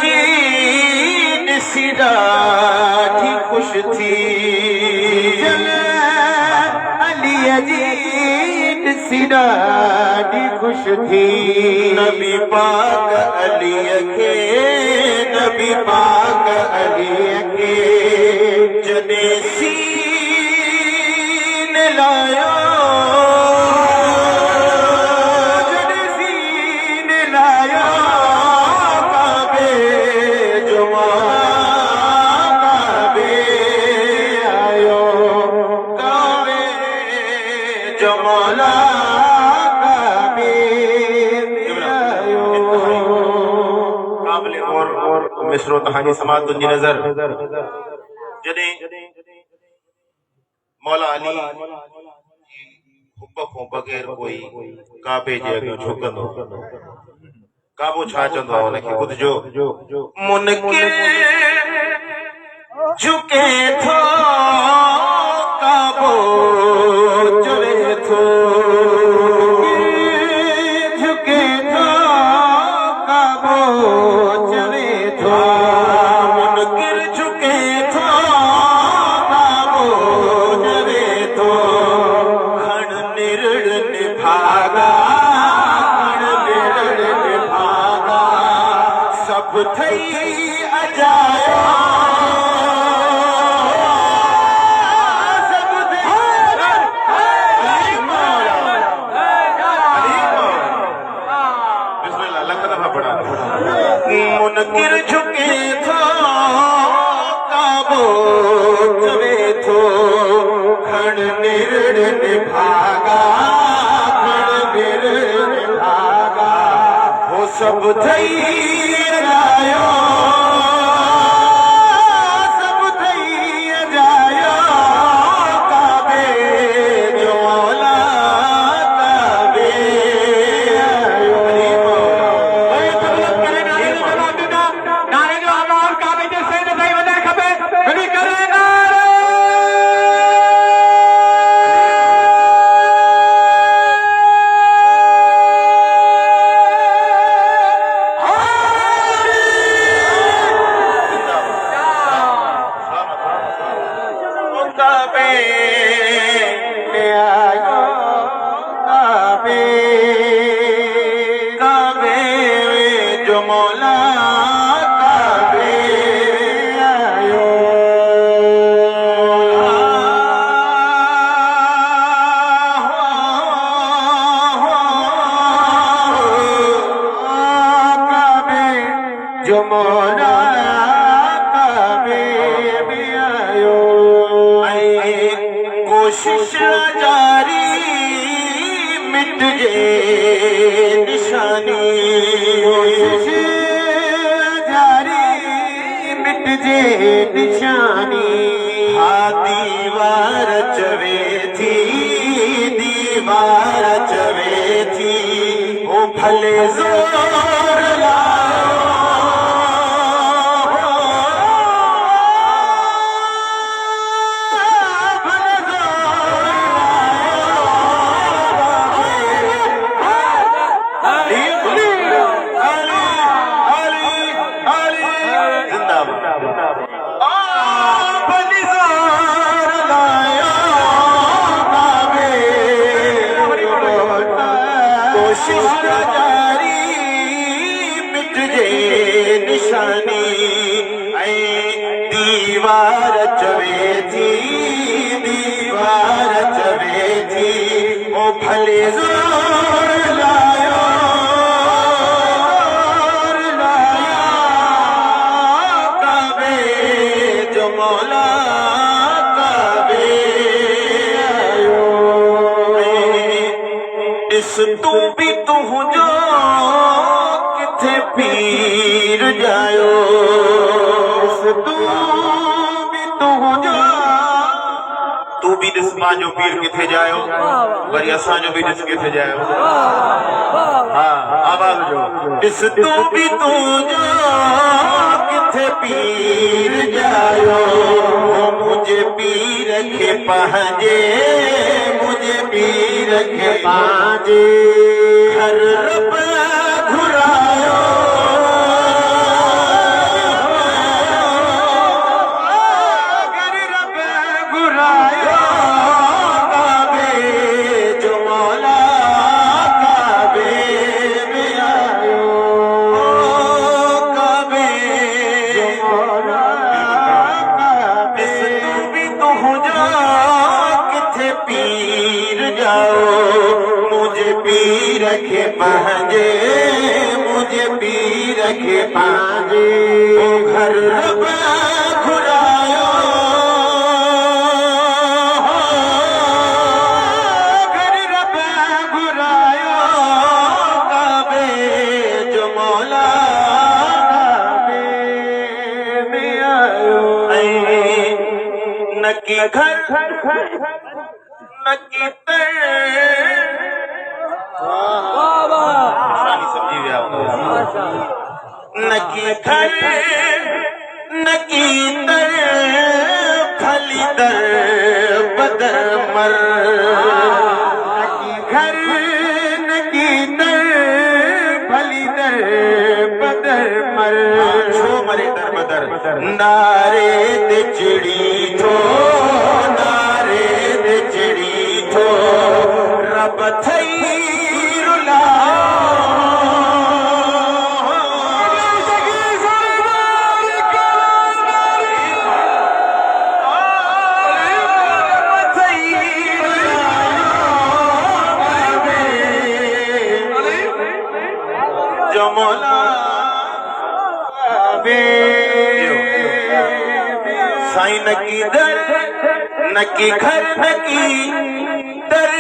gene सिराठी खुश थी Ali gene सिराठी खुश थी नबी पाक अली के नबी पाक अली के जने सीन लायो मिसरो तहानी समात तुंजी नजर जने मौला अली हुब्ब को बगैर कोई काबे जे अॻियां झुकंदो काबो छा चवंदो आहे उनखे ॿुधजो मुनकिर झुके थो काबो चवे थो झुके थो काबो चवे थो मुनकिर झुके थो काबो चवे थो खण निरड़ निभागा सब थई अजायो सब बिस्मिल्लाह लख दफा पढ़ा मुनकिर झुके थो काबो चवे थो खण निरड़ निभागा खण निरड़ निभागा हो सब थई कोशिश जारी मिट जे निशानी कोशिश जारी मिट जे निशानी हा दीवार चवे थी दीवार चवे थी ओ भले जोर जारी मिट जे निशानी दीवार चवे थी दीवार चवे थी ओ भले जोर लायो काबे जो मौला काबे आयो इस तू भी तू जो किथे पीर जायो इस तू भी तू जो तू भी ॾिस पंहिंजो पीर किथे जायो वरी असांजो बि ॾिस किथे जायो हा आवाज़ जो ॾिस तू भी तू जो किथे पीर जायो मुझे पीर खे पंहिंजे मुझे पीर खे पंहिंजे घर रब घुरायो रखे पंहिंजे मुझे पी रखे पंहिंजे घर रब घुरायो घर रब घुरायो काबे जो मौला काबे में आयो नकी घर नकी समझी विया नकी घर नकी दर फली दर बदर मर नकी घर नकी दर फली दर बदर मर छो मरे दर बदर नारे ते चिड़ी थो नारे ते चिड़ी थो रब थई रुला साईं नकी दर नकी घर नकी दर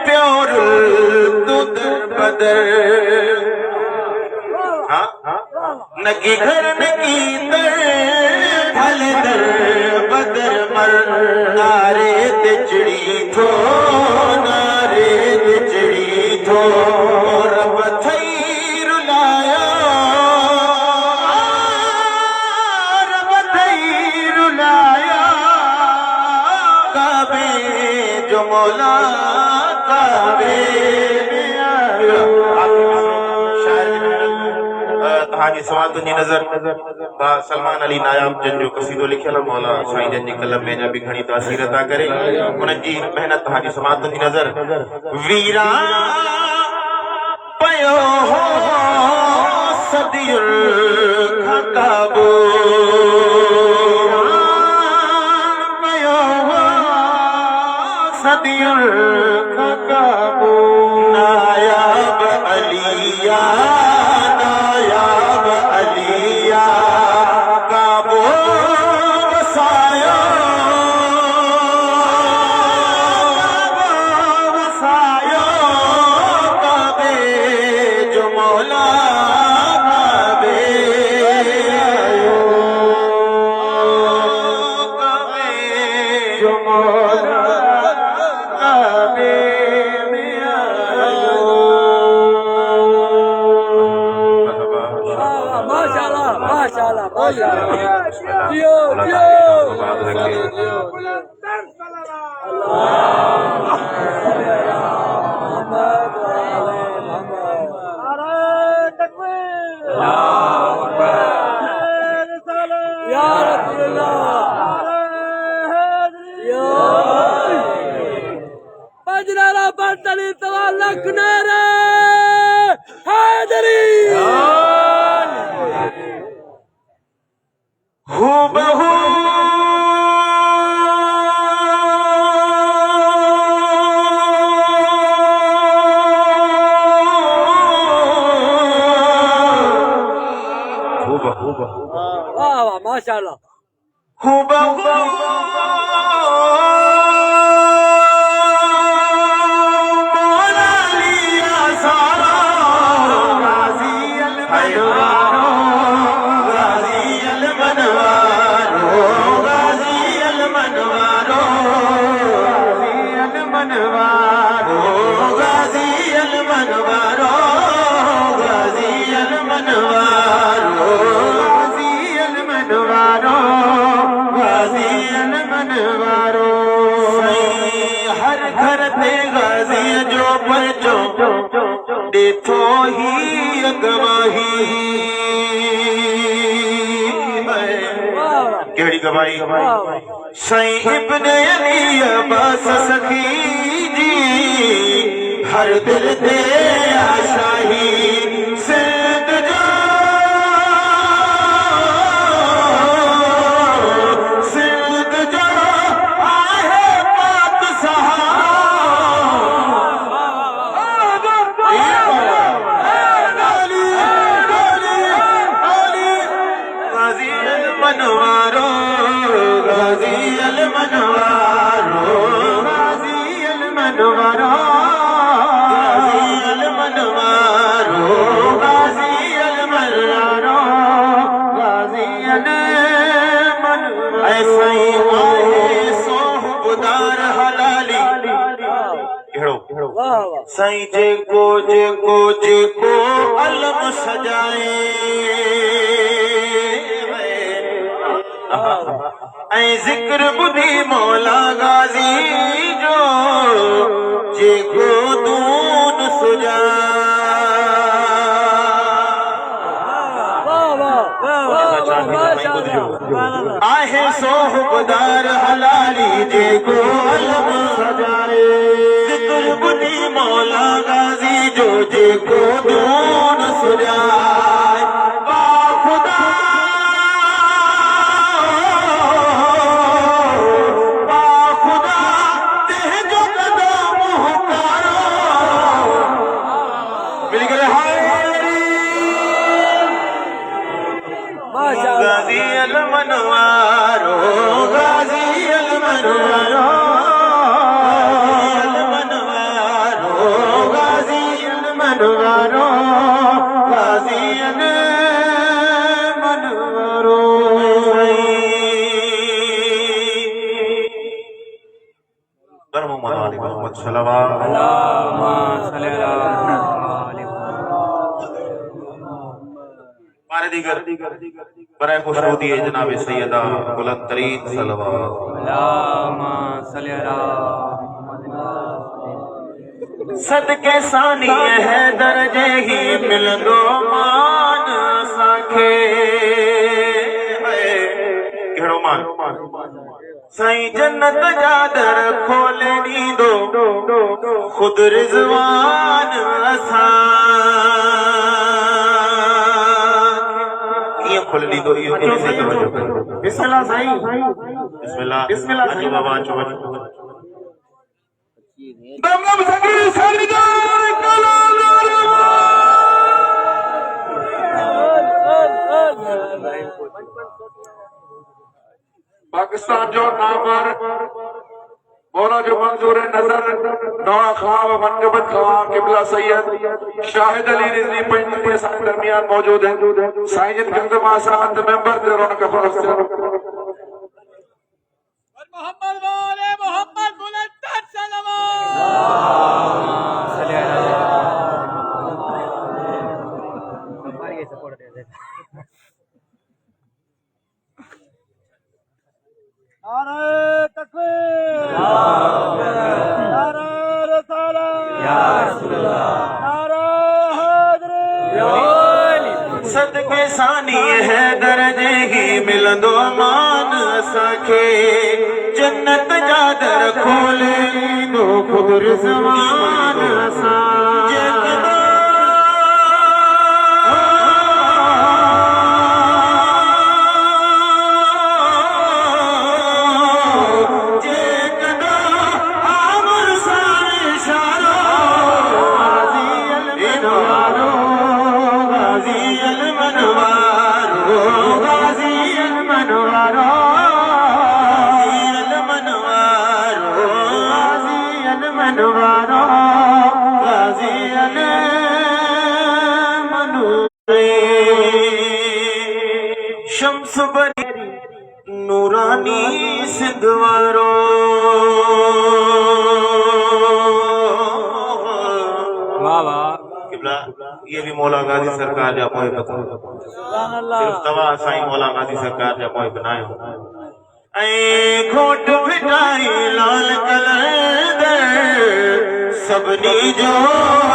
प्योरुल दुद बदर हाँ नकी घर नकी दर फल दर बदर मर नारे ते चिड़ी थो नारे ते चिड़ी थो रब थई रुलाया रब थई रुलाया काबे जो मौला काबे में आयो तहांजी सवातुनि जी नज़र सलमान अली नायाब जन जो कसीदो लिखियल मौला साईं जन जी कलम में भी घणी तासीर अदा करे उन्हनि जी मेहनत तहांजी सवातुनि जी नज़र वीरा पयो हो सदियुल खकाबो पयो हो सदियुल खकाबो नायाब अलिया नायाब अलिया काबो वसाया वसाया काबे जो मौला काबे आयो काबे जो मौला काबे में आयो माशाल्लाह माशाल्लाह माशाल्लाह जियो जियो पंजनारा बर्तनी तवा लखनरे हैदरी हूबहू वाह वाह माशाल्लाह हूबहू मौला लिया सारा गाजी अलमनवारो गाजी अलमनवारो गाजी अलमनवारो गाजी अलमनवारो गाजी अलमनवारो गाजी अलमनवारो गाजी अलमनवारो हर घर ते गाजी जो परचो ॾिठो ही गवाही कहिड़ी गवाही साईं इब्न अली अब्बास सखी जी हर दिल ते आशाही सिंध जो सिंध जो आहे पाक सहा साईं जेको जेको जेको अलम सजाए ऐं ज़िक्र ॿुधी मौला गाज़ी जो जेको दून सुजाए आहे सोहबदार हलाली जेको अलम सजाए ज़िक्र ॿुधी मौला गाज़ी जो जेको दून सुजाए बाख़ुदा बाख़ुदा तंहिंजो क़दम हुकारो मिली करे हाय गाज़ी अलमनवारो गाज़ी अलमनवारो गाज़ी अलमनवारो गाज़ी अलमनवारो दरमो मलाली मोहम्मद सल्लल्लाहु मारे दीगर बराए खुशरूदी जनाब सैयदा बुलंद तरीन सल्लल्लाहु सदके सानी है दर्जे ही मिलंदो मान असांखे कहिड़ो मान साईं जन्नत जा दर खोले ॾींदो खुद रिज़वान असां कीअं खोले ॾींदो इहो बिस्मिल्लाह साईं बिस्मिल्लाह बिस्मिल्लाह अची बाबा अचो अचो दमदम संगीत सरदार पाकिस्तान जो नामर मौला जो मंजूर नजर नवा ख्वाब मनकबत ख्वाब किबला सैयद शाहिद अली रिजवी पंजनी साहब दरमियान मौजूद हैं साईं जिन कंदम आसाद मेंबर ते रौनक फरोख्त मोहम्मद वाले मोहम्मद बुलंद नारे तकबीर नारे रिसालत या रसूल अल्लाह नारे हैदरी सदके सानी है दर्जे ही मिलंदो मान असांखे जन्नत जा दर खोले ॾींदो खुद रिज़वान असां शम्स बरी नूरानी सिंधवारो ये भी मौला गाजी सरकार जा मोह बता सिर्फ तवा साईं मौला गाजी सरकार जा मोह बनायो ऐ खोट बिठाई लाल कलर सबनी जो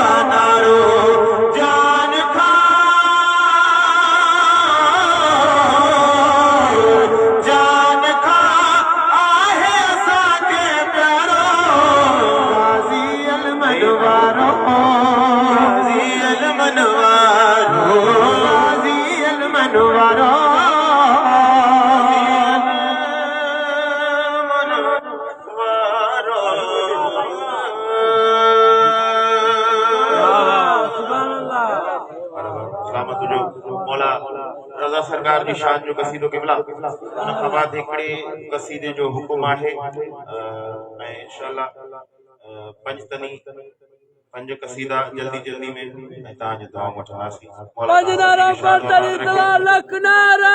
अनारो जान खा जान खा आहे असांखे प्यारो गाज़ी अलमनवारो गाज़ी अलमनवारो गाज़ी अलमनवारो रज़ा सरकार जी शान जो कसीदो किबला उन खां बाद हिकिड़े कसीदे जो हुकुम आहे ऐं इंशाअल्लाह पंज कसीदा जल्दी जल्दी में ऐं तव्हांजी दुआ वठंदासीं पंज नारा पंजतरी तवा लख नारा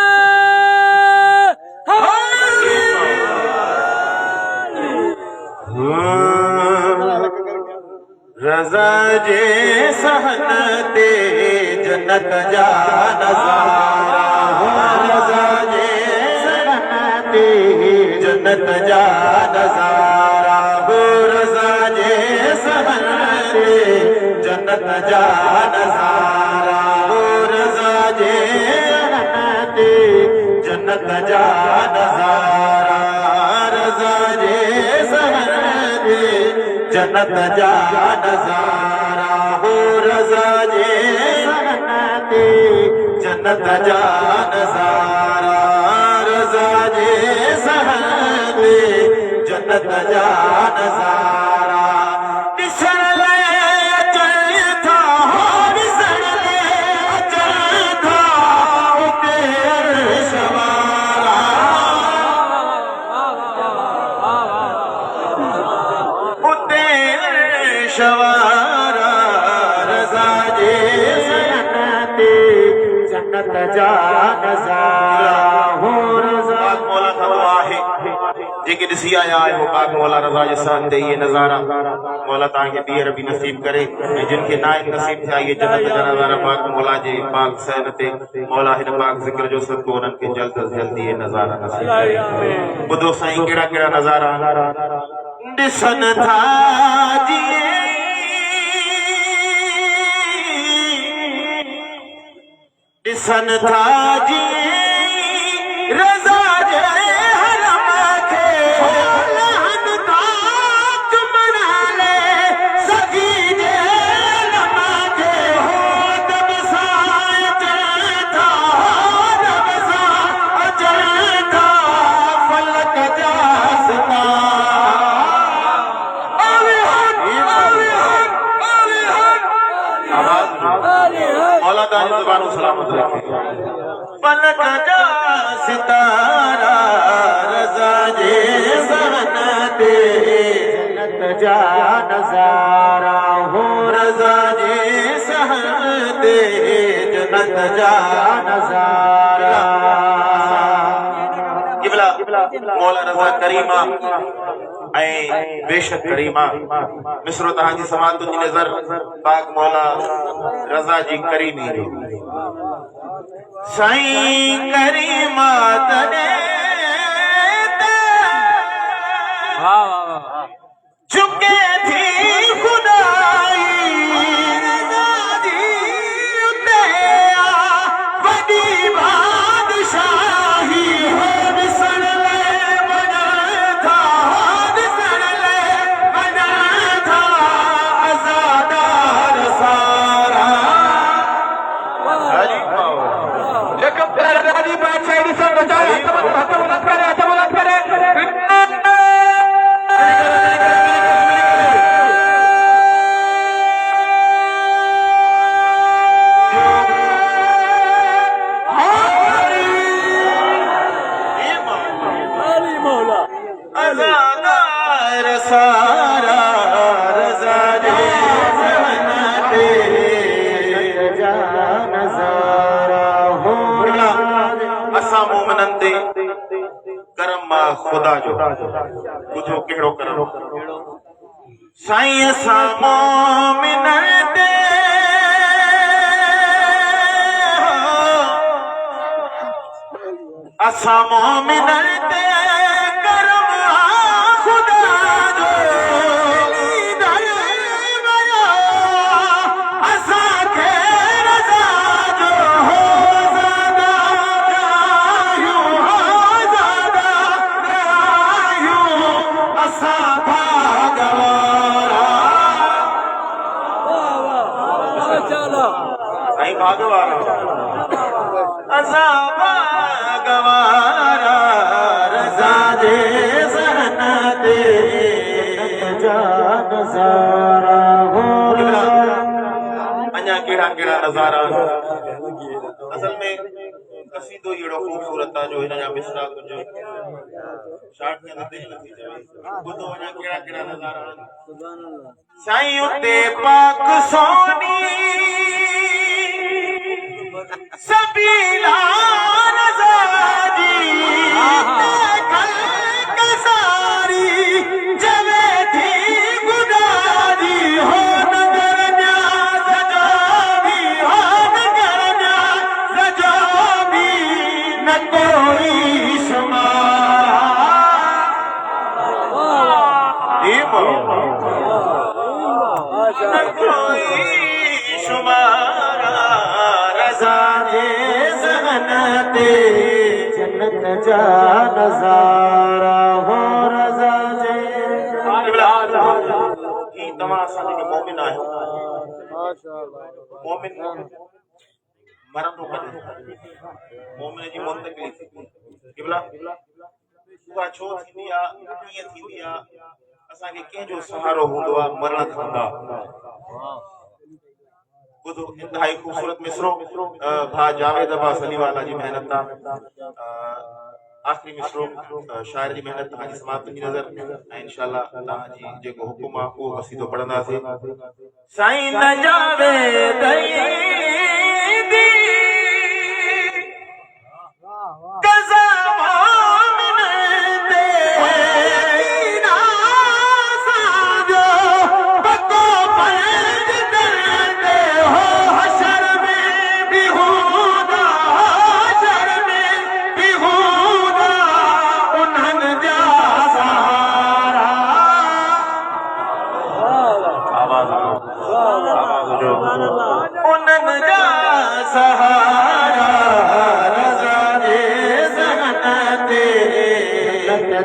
रज़ा जे सहन ते जन्नत जा नज़ारा रज़ा जे सहन ते जन्नत जा नज़ारा रज़ा जे सहन ते जन्नत जा नज़ारा रज़ा जे सहन ते जन्नत जा नज़ारा रज़ा जे सहन ते जन्नत जा नज़ारा हो रज़ा जे सहन ते जन्नत जा नज़ारा रज़ा जे सहन ते जन्नत जा नज़ारा ॾिसण लाइ अचनि था ॾिसण लाइ अचनि था उते अर्श वारा उते अर्श वारा रज़ा जे सहन ते जन्नत जा नज़ारा हो रज़ा मौला का दुआ है जेके ॾिसी आया आहियो पाक मौला रज़ा जे सहन ते इहे नज़ारा मौला तव्हांखे ॿीहर बि नसीब करे ऐं जिन खे नाइक नसीब थिया इहे जन्नत जा नज़ारा पाक मौला जे पाक सहन ते मौला हिन पाक ज़िक्र जो सदको उन्हनि खे जल्द अज़ जल्द इहे नज़ारा नसीब करे ॿुधो साईं कहिड़ा कहिड़ा नज़ारा ॾिसनि था ॾिसनि था जीअं रज़ा जे हरम खे लहनि था चुमण लाइ सखी जे रम खे हो दब सां अचनि था दब सां अचनि था फलक जा मौला ताजी ज़ुबान सलामत रखे फलक जा सितारा रज़ा जे सहन ते जन्नत जा नज़ारा हो रज़ा जे सहन ते जन्नत जा नज़ारा मौला रज़ा करीमा ऐं बेशक करीमा मिसरो तव्हांजी समातुन जी नज़र पाक मौला रज़ा जी करीमी जो साईं करीमा तॾहिं चुके थी खुदाई रज़ा जी उते आ वॾी बादशाही हो ॾिसण लाइ वञनि था ॾिसण लाइ वञनि था अज़ादार सारा अज़ादार सारा रज़ा जे सहन ते जन्नत जा नज़ारा हो असां मोमिननि ते करम मां ख़ुदा जो ॿुधो कहिड़ो करम साईं असां मोमिननि ते असां मोमिननि ते गवारा रज़ा जे सहन ते जन्नत जा नज़ारा हो अञा कहिड़ा कहिड़ा नज़ारा असल में कसीदो अहिड़ो ख़ूबसूरत आहे जो हिन जा मिसरा कुझु शार्ट में नथी चवे ॿुधो अञा कहिड़ा कहिड़ा नज़ारा साईं उते पाक सोनी सबीला रज़ा जी कसारी जवे थी गुदारी हो नग जन्नत जा नज़ारा हो रज़ा जे ही तव्हां असांजे के मोमिन आहियो मोमिन मरंदो कॾहिं मोमिन जी मुंतकिली थींदी क़िबला उहा छो थींदी आहे कीअं थींदी आहे असांखे कंहिंजो सहारो हूंदो आहे मरण खां ॿुधो इंतहाई ख़ूबसूरत मिसरो भाउ जावेद अब्बास अलीवाला जी महिनत आख़िरी मिसरो शाइर जी महिनत तव्हांजी समाप्त जी नज़र ऐं इंशाअल्लाह तव्हांजी जेको हुकुम आहे उहो क़सीदो पढ़ंदासीं साईं न जावेद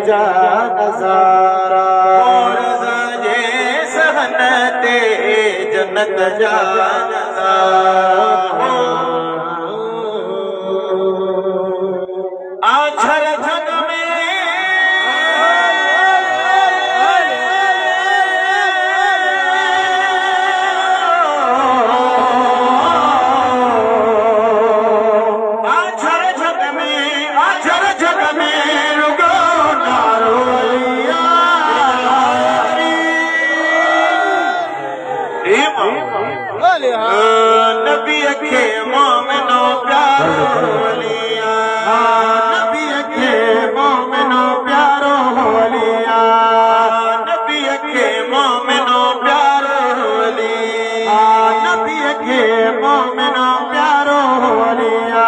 जा नज़ारा रज़ा जे सहन ते जन्नत जा नज़ारा आछर जग में नबी के मोमिनो प्यारो वलिया नबी के मोमिनो प्यारो वलिया नबी के मोमिनो प्यारो वलिया नबी के मोमिनो प्यारो वलिया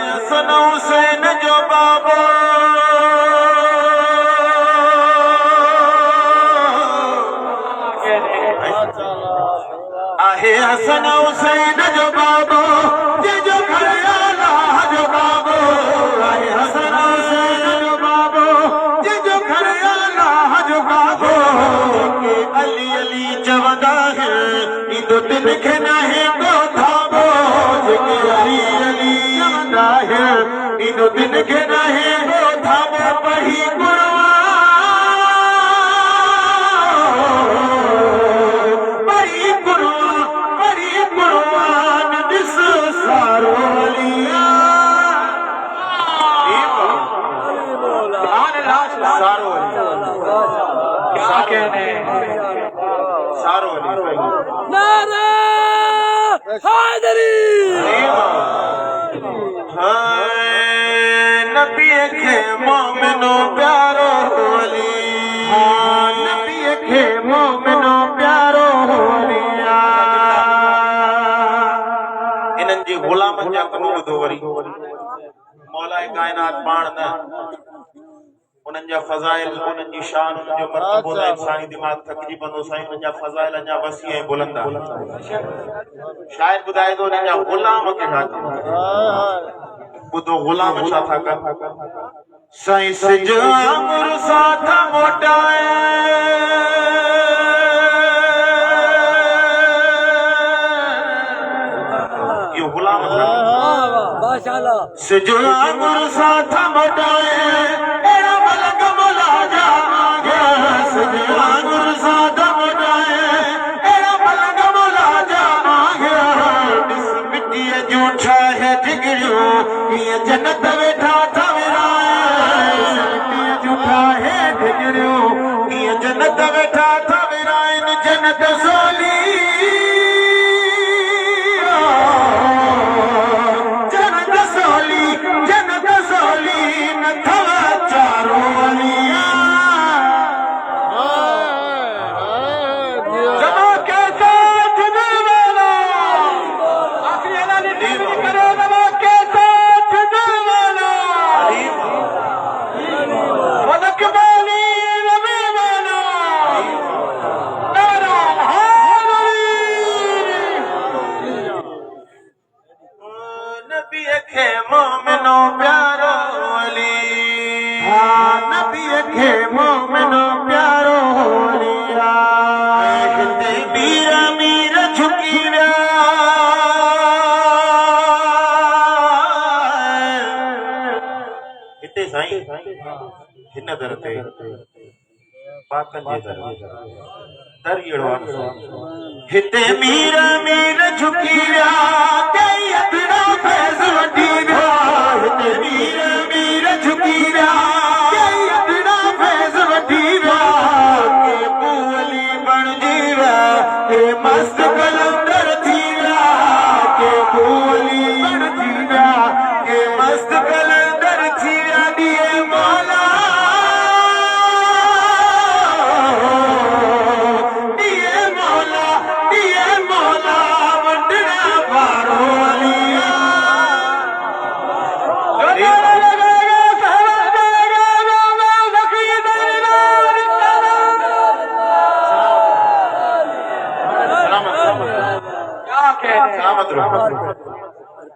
हसन हुसैन जो बाबो आहे हसन हुसैन जो बाबो जो घर अल्लाह जो बाबो आहे हसन हुसैन जो बाबो जो घर अल्लाह जो बाबो के अली अली चवंदा है इंदो तिन खे नाहे को थाबो जेके अली अली चवंदा है इंदो तिन खे नाहे को थाबो पढ़ी नारा हैदरी नबी के मोमिनो प्यारो वली नबी के मोमिनो प्यारो वलिया इन्हनि जे ग़ुलामनि जा कम ॿुधो वरी मौला काइनात पाण न उन्हनि जा फज़ाइल उन्हनि जी शान उन्हनि जो मर्तबो त इंसानी दिमाग़ थकिजी पवंदो साईं उन्हनि जा फज़ाइल अञा वसी ऐं बुलंद आहिनि शाइर ॿुधाए थो उन्हनि जा ग़ुलाम कहिड़ा ॿुधो ग़ुलाम छा था कनि साईं सिज वांगुरु साथ मोटाए इहो ग़ुलाम माशाअल्लाह सिज वांगुरु साथ मोटाए जन्नत वेठा था विराए झूठा है ढिगरियो ये जन्नत वेठा था विराए जन्नत सोली जन्नत सोली न थवा चारो वलिया जमा के साथ दिलवाला आखिरी ऐलान करे जमा के साथ दिलवाला नबी खे मोमिनो प्यारो अली नबी खे मोमिनो प्यारो अलिया हिते मीर मीर झुकी विया हिते साईं हिन दर ते पाकनि जे दर अहिड़ो आहे हिते मीर मीर झुकी विया कई अदड़ा फैज़ वठी विया हिते मीर मीर झुकी विया कई अदड़ा फैज़ वठी विया के पूअली बणजी विया के मस्त कलंदर थी विया के पूअली बणजी विया के मस्त कलंदर थी विया दिए मौला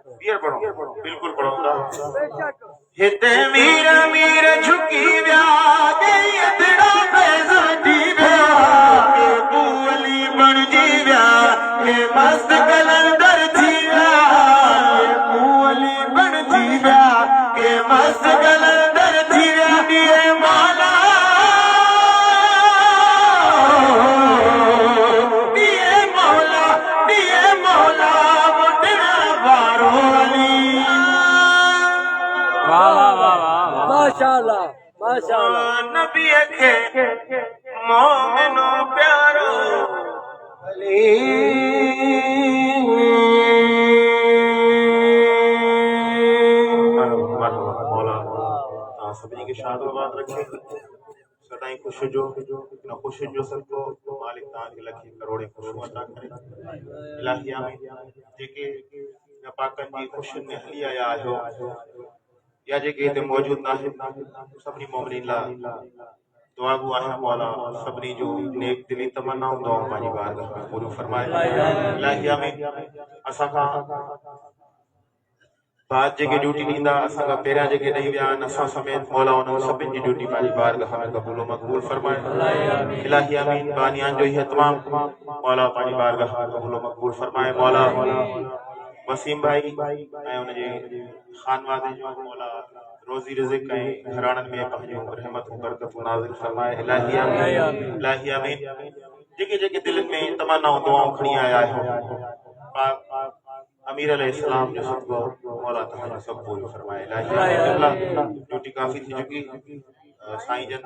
बिल्कुल पढ़ो हिते मीर मीर झुकी विया कई अदड़ा फैज़ वठी विया के पूअली बणजी विया के मस्त कलंदर थी विया के पूअली बणजी विया के मस्त कलंदर थी विया दिए मौला माशाअल्लाह माशाअल्लाह नबी खे मोमिनो प्यारो अली मौला तव्हां सभिनी खे शाद आबाद रखे सदाईं ख़ुशि जो न ख़ुशि जो सबको मालिक तव्हांखे लखे करोड़े ख़ुशियूं अता करे इलाही आमीन जेके पाकनि जी ख़ुशियुनि में हली आया आहियो या जेके हिते मौजूद न आहिनि सभिनी मोमिनीन लाइ दुआ गो आहियां मौला सभिनी जो नेक दिली तमन्नाऊं दुआऊं पंहिंजी बारगाह में पूरियूं फरमाए इलाही आमीन असां खां बाद जेके ड्यूटी ॾींदा असां खां पहिरियां जेके ॾेई विया आहिनि असां समेत मौला उन्हनि सभिनी जी ड्यूटी पंहिंजी बारगाह में क़बूल मक़बूल फरमाए इलाही आमीन बानियान जो इहे तमाम मौला पंहिंजी बारगाह में क़बूल मक़बूल फरमाए मौला वसीम भाई ऐं उनजे खानवादे जो मौला रोज़ी रिज़िक ऐं घराणनि में पंहिंजूं रहमतूं बरकतूं नाज़िल फरमाए इलाही आमीन जेके जेके दिलनि में तमन्नाऊं दुआऊं खणी आया आहियो पाक अमीर अलैहिस्सलाम जो सदको मौला तव्हांजो सभु पूरो फरमाए इलाही ड्यूटी काफ़ी थी चुकी साईं जन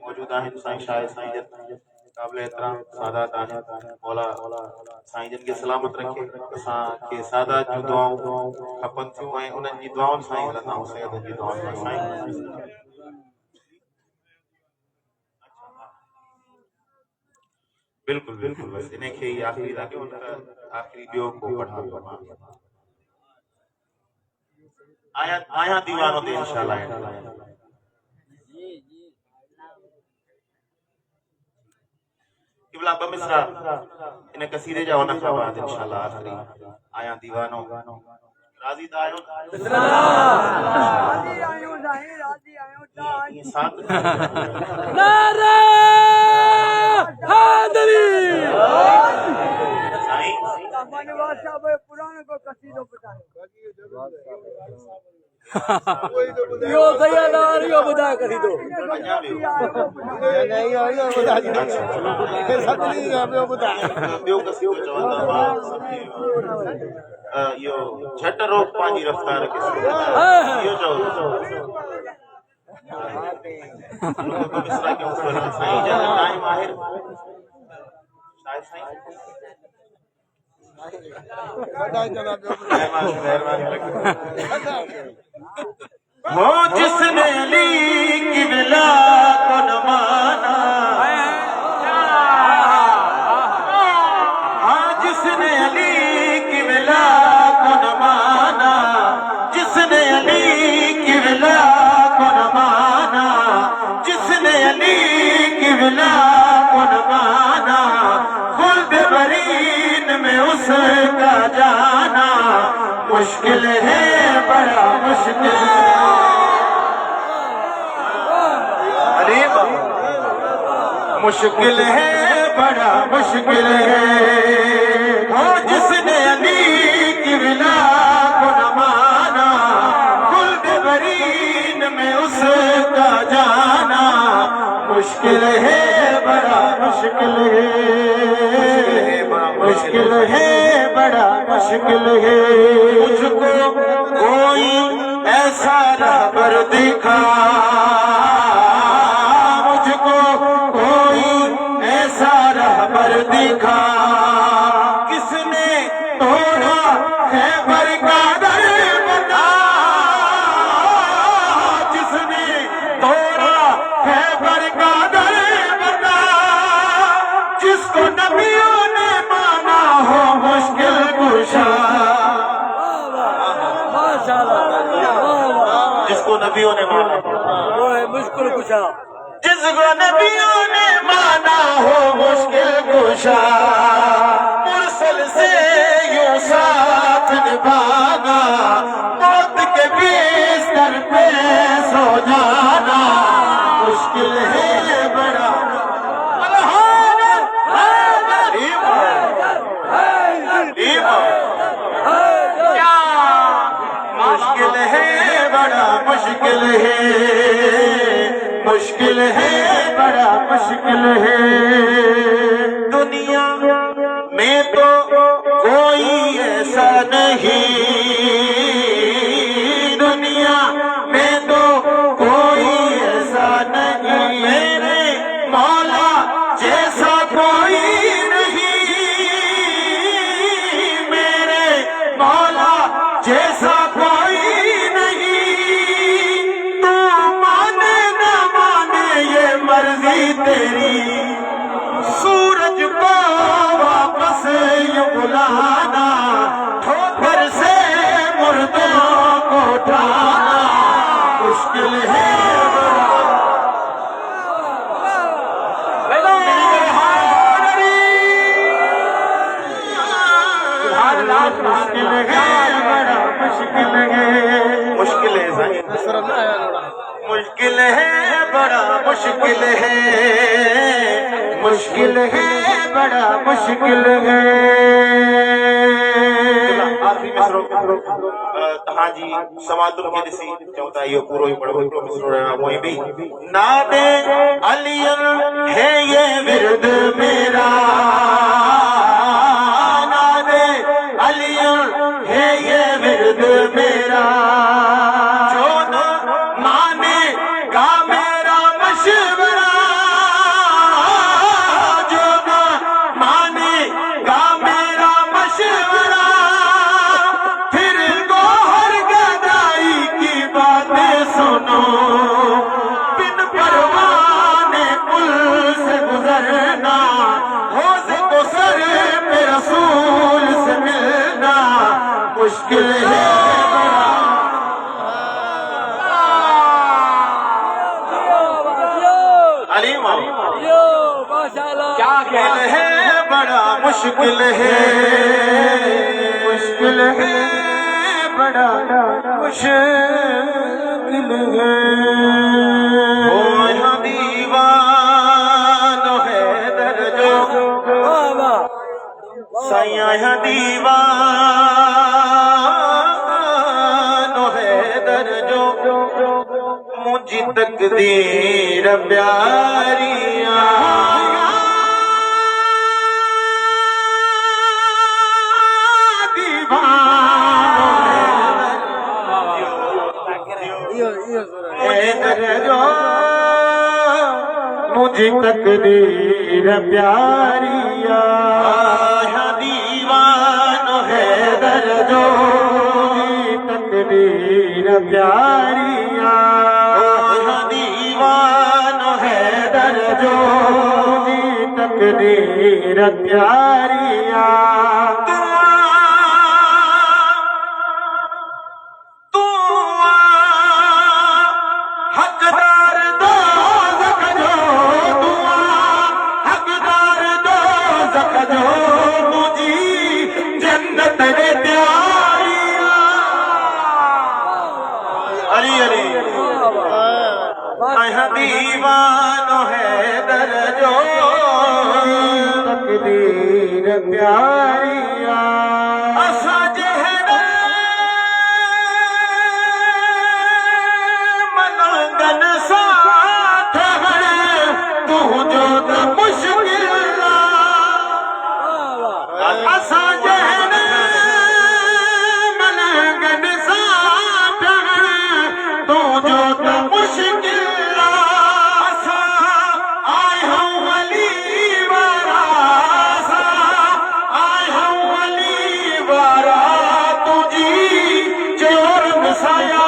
मौजूद आहिनि साईं शाह साईं जन काबिल एहतराम सादात आहिनि मौला साईं जन खे सलामत रखे असांखे सादात जूं दुआऊं खपनि थियूं ऐं उन्हनि जी दुआउनि सां ई हलंदा आहियूं सैयदनि जी दुआउनि सां साईं बिल्कुलु बिल्कुलु बसि इन खे ई आख़िरी था कयूं आख़िरी ॿियो को पढ़ां आया दीवानो ते इंशाअल्लाह किबला बमिसरा इन कसीदे जा उन खां बाद इंशाअल्लाह आखिरी आया दीवानो राज़ी था आहियो राज़ी आहियूं साईं राज़ी आहियूं ये साथ नारा हैदरी साईं मनवार साहब पुराने को कसीदो पढ़ायो यो सैयद आरियो बुधा कसीदो ॿियो कसीदो चवंदा यो झट रोक पंहिंजी रफ़्तार खे इहो चओ साईं जन टाइम आहे हो जिसने ली किबला को न माना जिसने अली किबला को न माना जिसने अली किबला को न माना जिसने अली किबला को न माना खुल्द बरीन में उसका जाना वो मुश्किल है बड़ा मुश्किल अरे मुश्किल है बड़ा मुश्किल है वो जिसने अली की विला को न माना खुल्द बरीन में उसका जाना मुश्किल है बड़ा मुश्किल है मुश्किल है बड़ा मुश्किल है मुझको कोई ऐसा रहबर दिखा मुझको कोई ऐसा रहबर दिखा किसने तोड़ा खैबर का दर बता जिसने तोड़ा खैबर का दर बता जिसको नबियों ने माना हो मुश्किल कुशा जिसको नबियों ने माना वो है मुश्किल कुशा जिसको नबियों ने माना हो मुश्किल कुशा मुरसल से यूं साथ निभाना मौत के बिस्तर पे सो जाना मुश्किल है बड़ा मुश्किल है बड़ा मुश्किल है मुश्किल है बड़ा मुश्किल है दुनिया में तो कोई ऐसा नहीं दुनिया में तो कोई ऐसा नहीं मेरे मौला जैसा कोई नहीं मेरे मौला जैसा कोई मर्जी तेरी सूरज को वापस यूं बुलाना ठोकर से मुर्दों को उठाना मुश्किल है मुश्किल है बड़ा मुश्किल है मुश्किल है मुश्किल है बड़ा मुश्किल है मुश्किल है बड़ा मुश्किल है हाजी समातुल के दिसी चौथा यो पूरो ही पढ़ो प्रोफेसर मोई भी नादे अलियन है ये विरद मेरा नादे अलियन है ये विरद मेरा जो न माने का मेरा मशवरा जो न माने का मेरा मशवरा फिर गोहर गदाई की बातें सुनो बिन परवाने पुल से गुजरना होश को सर पे रसूल से मिलना मुश्किल है क्या खेल है बड़ा मुश्किल है मुश्किल है बड़ा मुश्किल है ओ यहाँ दीवानो है दर्जो सैया यहाँ दीवानो है दर्जो मुझी तकदीर प्यारिया मुझे तकदीर प्यारिया दीवान है दर्जो तकदीर प्यारिया दीवान है दर्जो तकदीर प्यारिया आया दीवानो है दरजो तकदीर प्यारिया असा जहन मनंगन साथ है तू जो त मुश्किल असा जहन मनंगन साथ है तू जो त मुश्किल असा आए हम वली वारा असा आए हम वली वारा तुझी चोर मिसाया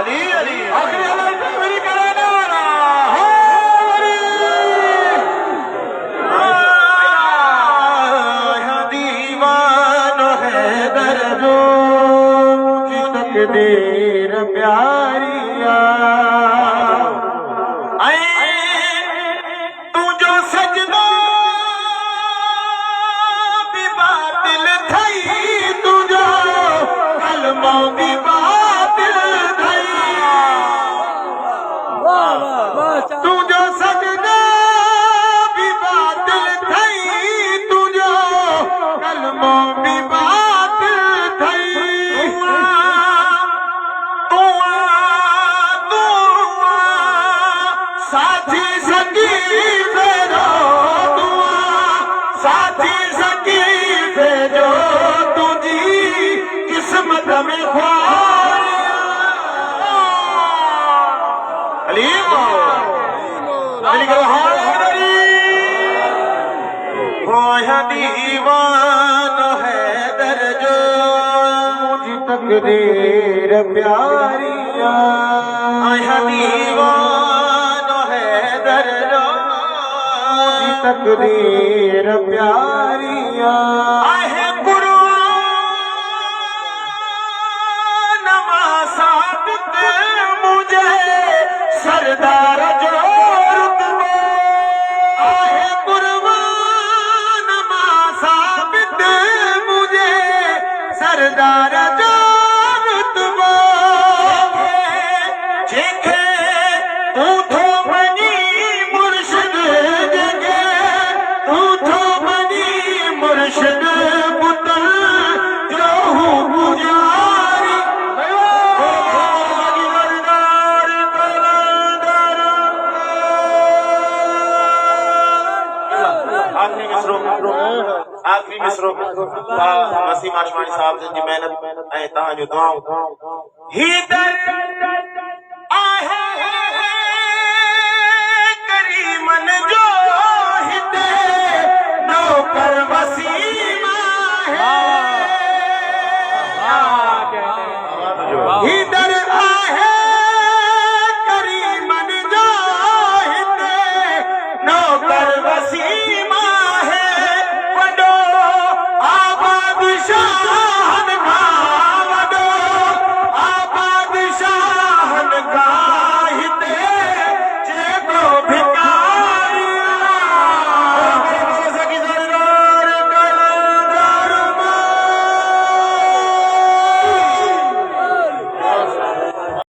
अली अली आखिरी अली मेरी कराने वाला हो दीवानो है दर्दो की तकदीर प्यारिया तू जो सजदो भी बातिल थई तू जो कलमो भी बातिल थई तू जो सजदो भी बातिल थई तू जो कलमो भी बातिल थई तू साथी संगी फेरो तू साथी संगी फेरो तुझी किस्मत में ख्वारियां अलीम अली करो हारी होया दीवानो है दर्जो की तकदीर प्यारिया आया दीवानो है दर्जो की तकदीर प्यारिया आहे कुर्बान नवासाबित मुझे सरदार जो रुतबा आहे कुर्बान नवासाबित मुझे सरदार जो रुतबा जेके तू थो बनी मुर्शिद जगे तू थो बनी मुर्शिद पुत्र जो हूँ पुजारी आखिरी मिसरो वसीम आशवानी साहब जी मेहनत ऐं तव्हांजूं दुआऊं ही दर